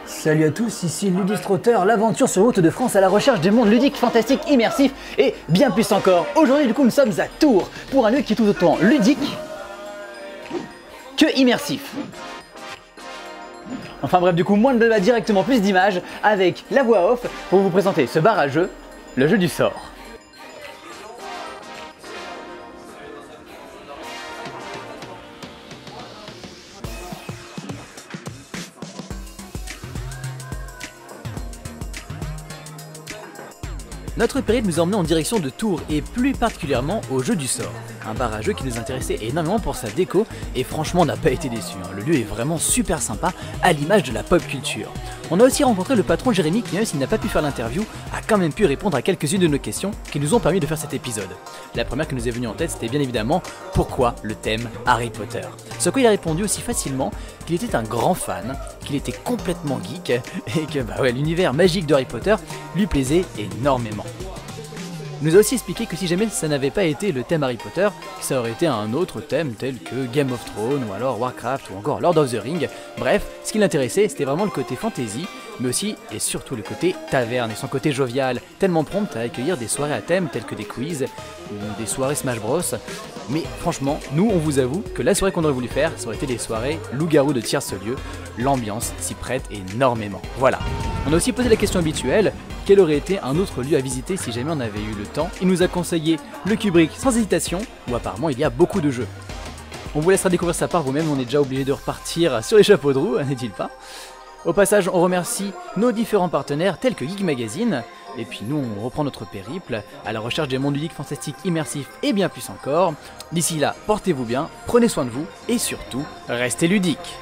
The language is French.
Salut à tous, ici Ludistrotter, l'aventure sur route de France à la recherche des mondes ludiques, fantastiques, immersifs et bien plus encore. Aujourd'hui, du coup, nous sommes à Tours pour un lieu qui est tout autant ludique que immersif. Enfin bref, du coup, moins de blabla, directement plus d'images avec la voix off pour vous présenter ce bar à jeu, le jeu du sort. Notre périple nous a emmené en direction de Tours et plus particulièrement au jeu du sort. Un bar à jeu qui nous intéressait énormément pour sa déco et franchement on n'a pas été déçus. Le lieu est vraiment super sympa à l'image de la pop culture. On a aussi rencontré le patron Jérémy qui, même s'il n'a pas pu faire l'interview, a quand même pu répondre à quelques-unes de nos questions qui nous ont permis de faire cet épisode. La première qui nous est venue en tête, c'était bien évidemment pourquoi le thème Harry Potter. Ce quoi il a répondu aussi facilement qu'il était un grand fan, qu'il était complètement geek et que l'univers magique de Harry Potter lui plaisait énormément. Il nous a aussi expliqué que si jamais ça n'avait pas été le thème Harry Potter, ça aurait été un autre thème tel que Game of Thrones ou alors Warcraft ou encore Lord of the Rings. Bref, ce qui l'intéressait, c'était vraiment le côté fantasy, mais aussi et surtout le côté taverne et son côté jovial, tellement prompt à accueillir des soirées à thème telles que des quiz ou des soirées Smash Bros. Mais franchement, nous on vous avoue que la soirée qu'on aurait voulu faire, ça aurait été des soirées loup-garou de tierce-lieu. L'ambiance s'y prête énormément. Voilà. On a aussi posé la question habituelle, quel aurait été un autre lieu à visiter si jamais on avait eu le temps. Il nous a conseillé le Kubrick sans hésitation, où apparemment il y a beaucoup de jeux. On vous laissera découvrir ça par vous-même, on est déjà obligé de repartir sur les chapeaux de roue, n'est-il pas? Au passage, on remercie nos différents partenaires tels que Geek Magazine, et puis nous on reprend notre périple à la recherche des mondes ludiques, fantastiques, immersifs et bien plus encore. D'ici là, portez-vous bien, prenez soin de vous, et surtout, restez ludiques.